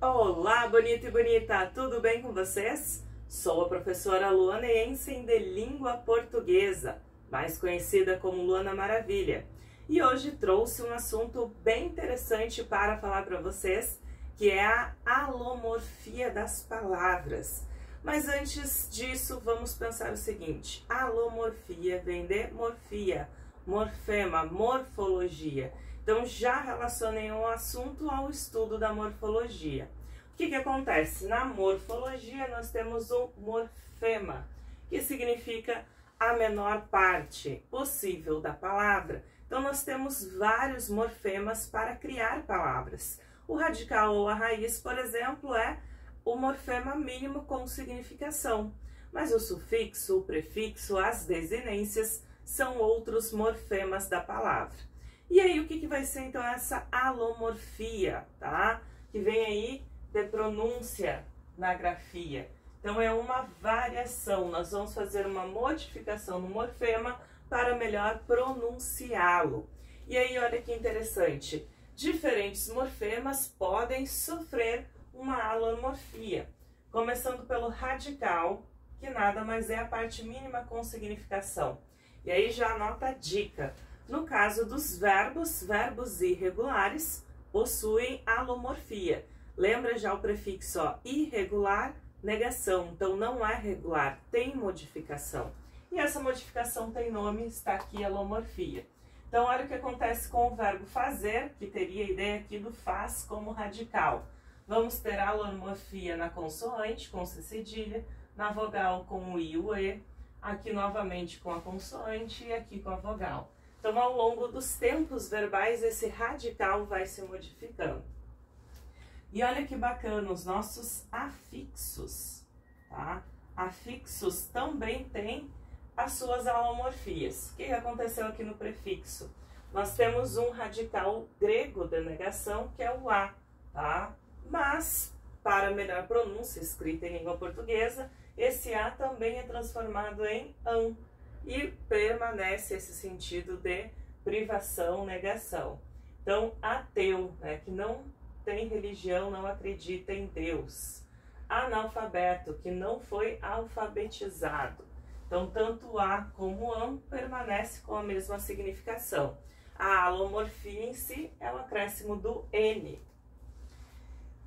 Olá, bonito e bonita! Tudo bem com vocês? Sou a professora Luana Ensen de Língua Portuguesa, mais conhecida como Luana Maravilha. E hoje trouxe um assunto bem interessante para falar para vocês, que é a alomorfia das palavras. Mas antes disso, vamos pensar o seguinte: alomorfia vem de morfia, morfema, morfologia. Então já relacionei o assunto ao estudo da morfologia. O que acontece? Na morfologia nós temos o morfema, que significa a menor parte possível da palavra. Então nós temos vários morfemas para criar palavras. O radical ou a raiz, por exemplo, é o morfema mínimo com significação. Mas o sufixo, o prefixo, as desinências são outros morfemas da palavra. E aí, o que vai ser, então, essa alomorfia, tá? Que vem aí de pronúncia na grafia. Então, é uma variação. Nós vamos fazer uma modificação no morfema para melhor pronunciá-lo. E aí, olha que interessante. Diferentes morfemas podem sofrer uma alomorfia. Começando pelo radical, que nada mais é a parte mínima com significação. E aí, já anota a dica. No caso dos verbos, verbos irregulares possuem alomorfia. Lembra já o prefixo irregular, negação. Então, não é regular, tem modificação. E essa modificação tem nome, está aqui alomorfia. Então, olha o que acontece com o verbo fazer, que teria a ideia aqui do faz como radical. Vamos ter alomorfia na consoante, com C cedilha, na vogal com o I e o E, aqui novamente com a consoante e aqui com a vogal. Então, ao longo dos tempos verbais, esse radical vai se modificando. E olha que bacana, os nossos afixos, tá? Afixos também têm as suas alomorfias. O que aconteceu aqui no prefixo? Nós temos um radical grego de negação, que é o A, tá? Mas, para melhor pronúncia, escrita em língua portuguesa, esse A também é transformado em AN. E permanece esse sentido de privação, negação. Então, ateu, né, que não tem religião, não acredita em Deus. Analfabeto, que não foi alfabetizado. Então, tanto A como AN permanece com a mesma significação. A alomorfia em si é o acréscimo do N.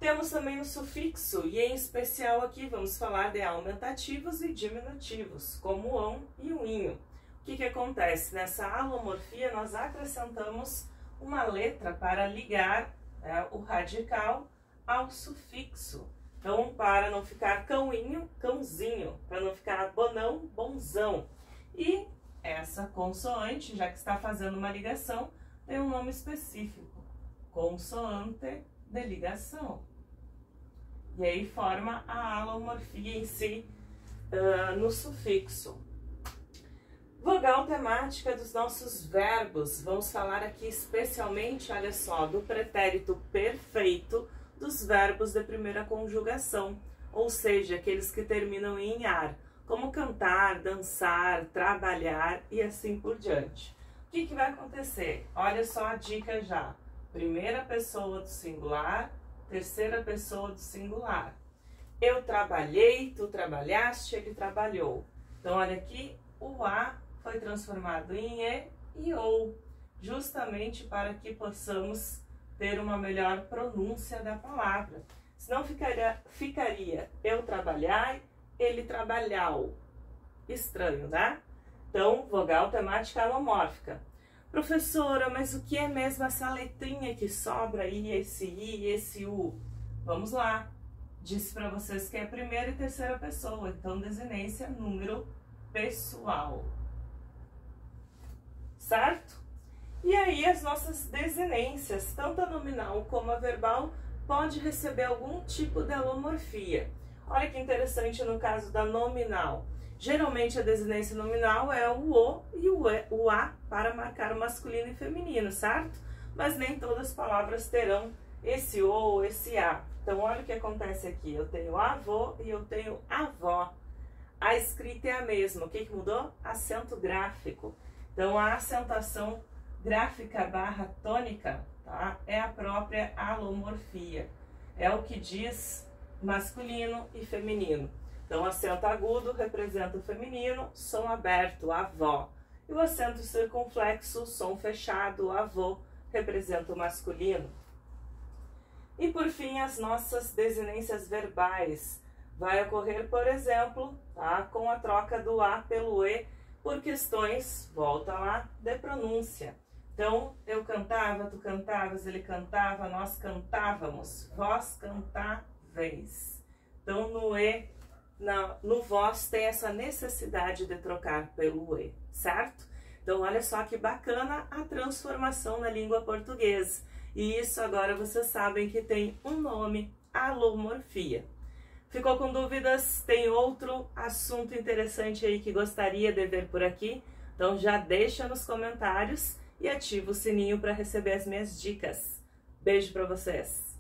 Temos também o sufixo, e em especial aqui vamos falar de aumentativos e diminutivos, como o ão e o inho. O que acontece? Nessa alomorfia nós acrescentamos uma letra para ligar o radical ao sufixo. Então, para não ficar cãoinho, cãozinho, para não ficar bonão, bonzão. E essa consoante, já que está fazendo uma ligação, tem um nome específico, consoante de ligação. E aí forma a alomorfia em si no sufixo. Vogal temática dos nossos verbos. Vamos falar aqui especialmente, olha só, do pretérito perfeito dos verbos de primeira conjugação, ou seja, aqueles que terminam em ar, como cantar, dançar, trabalhar e assim por diante. O que vai acontecer? Olha só a dica já. Primeira pessoa do singular, terceira pessoa do singular. Eu trabalhei, tu trabalhaste, ele trabalhou. Então, olha aqui, o A foi transformado em E OU, justamente para que possamos ter uma melhor pronúncia da palavra. Senão ficaria eu trabalhai, ele trabalhau. Estranho, né? Então, vogal temática alomórfica. Professora, mas o que é mesmo essa letrinha que sobra aí, esse I e esse U? Vamos lá. Disse para vocês que é primeira e terceira pessoa, então desinência número pessoal. Certo? E aí as nossas desinências, tanto a nominal como a verbal, pode receber algum tipo de alomorfia. Olha que interessante no caso da nominal. Geralmente a desinência nominal é o O e o A para marcar o masculino e feminino, certo? Mas nem todas as palavras terão esse O ou esse A. Então, olha o que acontece aqui. Eu tenho avô e eu tenho avó. A escrita é a mesma. O que mudou? Acento gráfico. Então, a acentuação gráfica barra tônica, tá? É a própria alomorfia. é o que diz masculino e feminino. Então, acento agudo representa o feminino, som aberto, avó. E o acento circunflexo, som fechado, avô, representa o masculino. E por fim, as nossas desinências verbais. Vai ocorrer, por exemplo, tá, com a troca do A pelo E, por questões, volta lá, de pronúncia. Então, eu cantava, tu cantavas, ele cantava, nós cantávamos, vós cantáveis. Então, no E, no vós, tem essa necessidade de trocar pelo E, certo? Então, olha só que bacana a transformação na língua portuguesa. E isso agora vocês sabem que tem um nome, alomorfia. Ficou com dúvidas? Tem outro assunto interessante aí que gostaria de ver por aqui? Então já deixa nos comentários e ativa o sininho para receber as minhas dicas. Beijo para vocês!